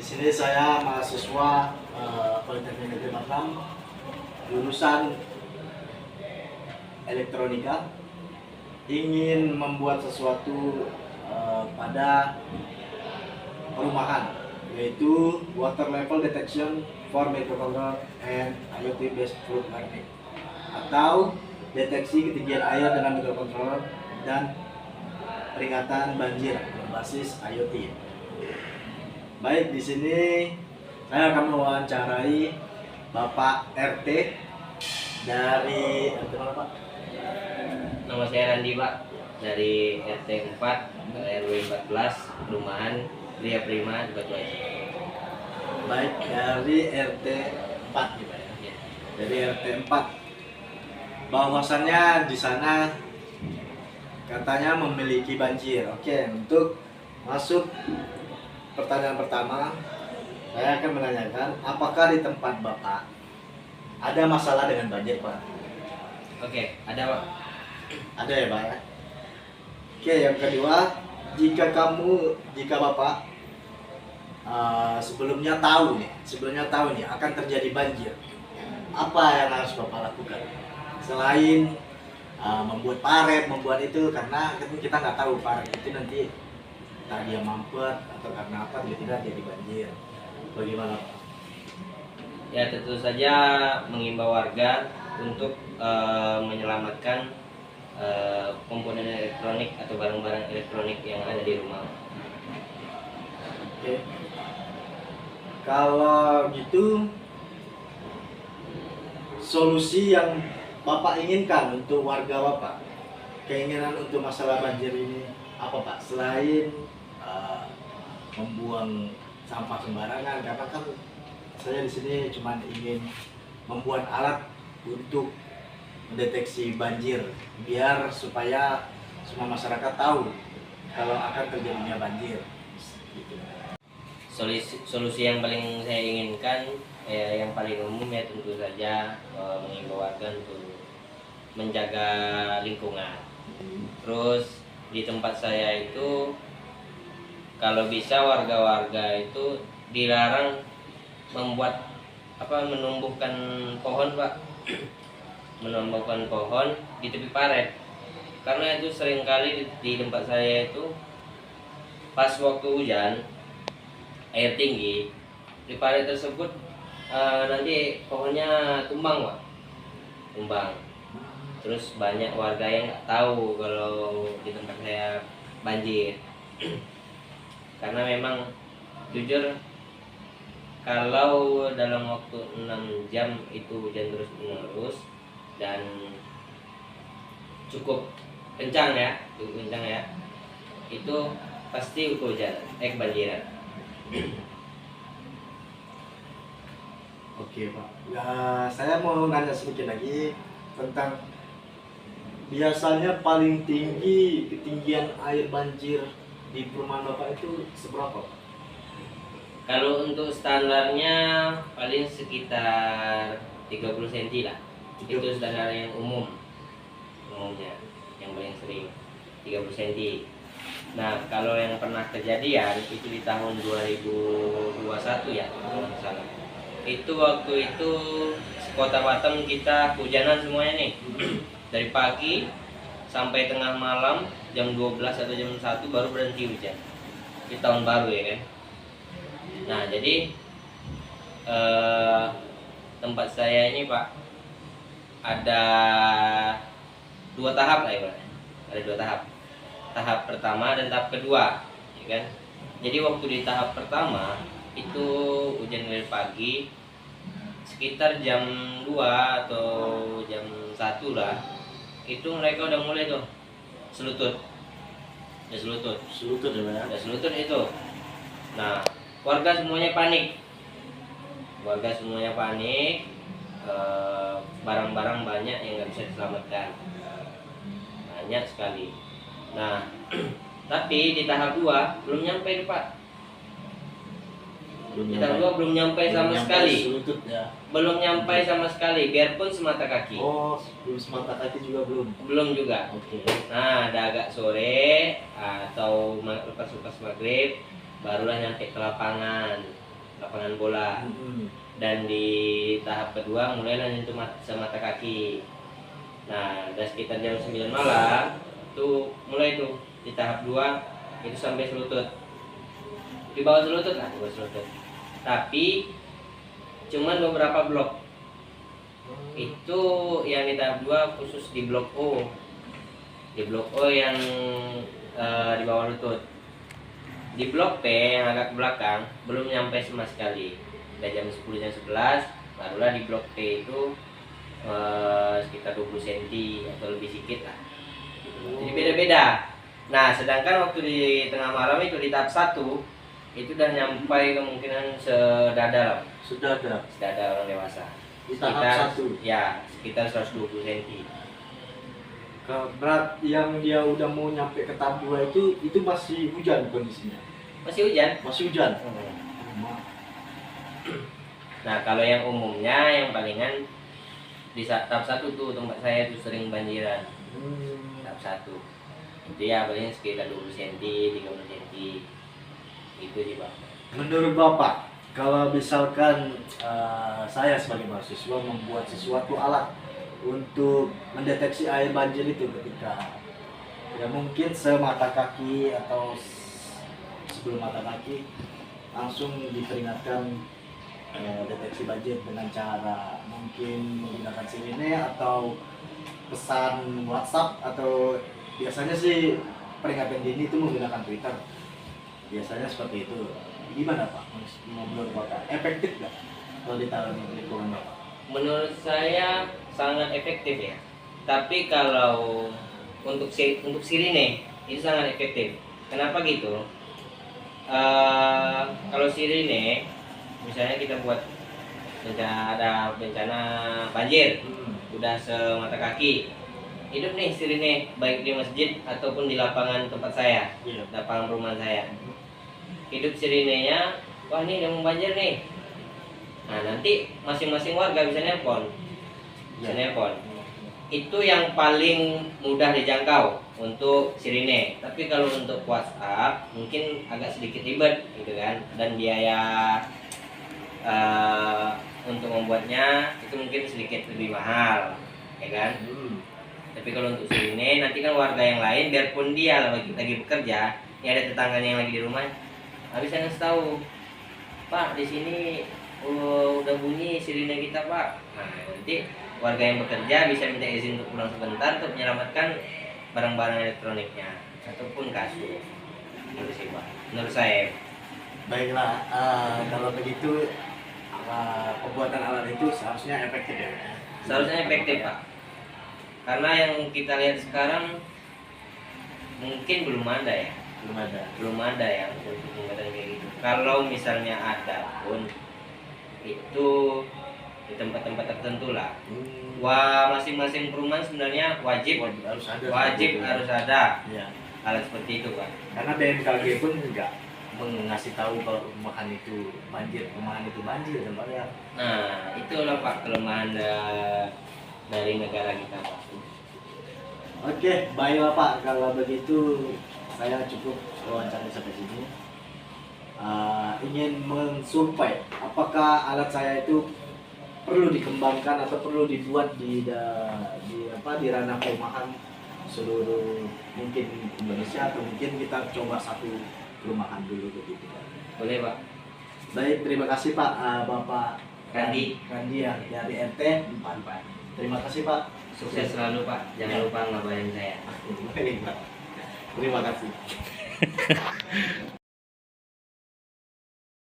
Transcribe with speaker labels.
Speaker 1: Di sini saya mahasiswa Politeknik Negeri Batam, jurusan elektronika, ingin membuat sesuatu pada perumahan, yaitu water level detection for microcontroller and IoT based flood learning, atau deteksi ketinggian air dengan microcontroller dan peringatan banjir berbasis IoT. Baik, di sini saya akan mewawancarai Bapak RT dari RT mana, Pak?
Speaker 2: Nama saya Randi, Pak, dari RT 4 RW 14 perumahan Ria Prima di Batu Aji.
Speaker 1: Baik, dari RT 4 nih, Pak ya. Dari RT 4. Bahwasannya di sana katanya memiliki banjir. Oke, untuk masuk pertanyaan pertama, saya akan menanyakan apakah di tempat Bapak ada masalah dengan banjir, Pak?
Speaker 2: Oke, ada, Pak.
Speaker 1: Ada ya, Pak ya? Oke, yang kedua, jika Bapak sebelumnya tahu nih akan terjadi banjir, apa yang harus Bapak lakukan? Selain membuat paret, membuat itu, karena kita nggak tahu paret itu nanti entah dia mampet atau karena apa tiba-tiba jadi banjir. Bagaimana, Pak?
Speaker 2: Ya, tentu saja mengimbau warga untuk menyelamatkan komponen elektronik atau barang-barang elektronik yang ada di rumah.
Speaker 1: Oke. Kalau gitu, solusi yang Bapak inginkan untuk warga Bapak, keinginan untuk masalah banjir ini apa, Pak? Selain membuang sampah sembarangan, karena kan saya di sini cuma ingin membuat alat untuk mendeteksi banjir, biar supaya semua masyarakat tahu kalau akan terjadinya banjir. Gitu.
Speaker 2: Solusi yang paling saya inginkan, yang paling umum ya tentu saja mengimbau warga untuk menjaga lingkungan. Terus di tempat saya itu kalau bisa warga-warga itu dilarang menumbuhkan pohon, Pak. Menumbuhkan pohon di tepi paret, karena itu seringkali di tempat saya itu pas waktu hujan air tinggi di paret tersebut, nanti pohonnya tumbang, Pak. Terus banyak warga yang nggak tahu kalau di tempat saya banjir. Karena memang jujur, kalau dalam waktu 6 jam itu hujan terus menerus dan cukup kencang ya, itu pasti kebanjiran.
Speaker 1: Oke, Pak. Ya, saya mau nanya sedikit lagi tentang biasanya paling tinggi ketinggian air banjir di perumahan Bapak itu seberapa, Pak?
Speaker 2: Kalau untuk standarnya paling sekitar 30 cm lah. Itu standar yang umumnya, yang paling sering 30 cm. Nah, kalau yang pernah kejadian itu di tahun 2021 ya, kalau nggak salah. Itu waktu itu kota Batam kita hujanan semuanya nih. Dari pagi sampai tengah malam jam 12 atau jam 1 baru berhenti hujan. Di tahun baru ya kan. Nah, jadi tempat saya ini, Pak, ada 2 tahap lah ya, Pak. Ada 2 tahap. Tahap pertama dan tahap kedua, ya kan? Jadi waktu di tahap pertama itu hujan dari pagi sekitar jam 2 atau jam 1 lah. Itu mereka udah mulai tuh selutut. Ya selutut ya, Pak. Ya selutut itu. Nah, warga semuanya panik. Barang-barang banyak yang nggak bisa diselamatkan. Banyak sekali. Nah, tapi di tahap 2 belum nyampe, Pak. Tahap 2 belum nyampe sama sekali.
Speaker 1: Selutut ya.
Speaker 2: Belum nyampe sama sekali, biarpun semata kaki.
Speaker 1: Oh, belum semata kaki juga belum.
Speaker 2: Belum juga.
Speaker 1: Oke.
Speaker 2: Nah, ada agak sore atau lepas maghrib barulah nyampe ke lapangan. lapangan bola. Dan di tahap kedua mulailah nyentuh semata kaki. Nah, dan sekitar jam 9 malam tuh mulai tuh di tahap 2 itu sampai selutut. Di bawah selutut lah, di bawah selutut. Tapi cuman beberapa blok. Itu yang di tahap 2 khusus di blok O. Di blok O yang di bawah lutut. Di blok P yang agak ke belakang belum nyampe sama sekali. Udah jam 10 jam 11 barulah di blok P itu sekitar 20 cm atau lebih sedikit lah. Jadi beda-beda. Nah, sedangkan waktu di tengah malam itu di tahap 1 itu udah nyampe kemungkinan sedada orang dewasa.
Speaker 1: Di tahap 1
Speaker 2: ya sekitar 120 cm.
Speaker 1: Berat yang dia udah mau nyampe ke tahap 2 itu masih hujan kondisinya.
Speaker 2: Masih hujan?
Speaker 1: Masih hujan.
Speaker 2: Nah, kalau yang umumnya yang palingan di tahap 1 tuh tempat saya tuh sering banjiran. Tahap 1 itu ya paling sekitar 20 cm, 30 cm itu sih Pak.
Speaker 1: Menurut Bapak, kalau misalkan saya sebagai mahasiswa membuat sesuatu alat untuk mendeteksi air banjir itu ketika ya mungkin semata kaki atau sebelum mata kaki langsung diperingatkan deteksi banjir dengan cara mungkin menggunakan sirine atau pesan WhatsApp, atau biasanya sih peringatan dini itu menggunakan Twitter. Biasanya seperti itu. Gimana Pak? Menurut Bapak efektif nggak kalau ditaruh di lingkungan Bapak?
Speaker 2: Menurut saya sangat efektif ya. Tapi kalau untuk sirine itu sangat efektif. Kenapa gitu? Kalau sirine, misalnya kita buat ada bencana banjir, udah semata kaki, hidup nih sirine baik di masjid ataupun di lapangan tempat saya, lapangan rumah saya. Hidup sirinenya, wah ini udah mau banjir nih. Nah, nanti masing-masing warga bisa nelpon. Itu yang paling mudah dijangkau untuk sirine. Tapi kalau untuk WhatsApp mungkin agak sedikit ribet gitu kan, dan biaya untuk membuatnya itu mungkin sedikit lebih mahal, ya kan? Tapi kalau untuk sirine nanti kan warga yang lain, biarpun dia lagi bekerja, ya ada tetangganya yang lagi di rumah, habis ngasih tahu, Pak di sini udah bunyi sirine kita Pak. Nah, nanti warga yang bekerja bisa minta izin untuk pulang sebentar untuk menyelamatkan barang-barang elektroniknya ataupun kasur. Itu sih Pak, menurut saya.
Speaker 1: Baiklah, kalau begitu pembuatan alat itu seharusnya efektif ya?
Speaker 2: Seharusnya efektif Pak, karena yang kita lihat sekarang mungkin belum ada yang untuk pembuatan kayak gitu. Kalau misalnya ada pun itu di tempat-tempat tertentu lah. Wah, masing-masing perumahan sebenarnya wajib harus ada
Speaker 1: ya
Speaker 2: alat seperti itu Pak.
Speaker 1: Karena BMKG pun enggak mengasih tahu kalau rumahan itu banjir tempatnya.
Speaker 2: Nah, itulah Pak kelemahan dari negara kita Pak.
Speaker 1: Oke, baiklah Pak, kalau begitu saya cukup wawancara sampai sini. Ingin mensupply apakah alat saya itu perlu dikembangkan atau perlu dibuat di ranah perumahan seluruh mungkin Indonesia, atau mungkin kita coba satu perumahan dulu begitu Pak.
Speaker 2: Boleh Pak.
Speaker 1: Baik, terima kasih Pak, Bapak
Speaker 2: Randi
Speaker 1: ya, dari RT 44. Terima kasih Pak.
Speaker 2: Sukses selalu Pak. Jangan lupa ngabarin saya.
Speaker 1: Terima kasih.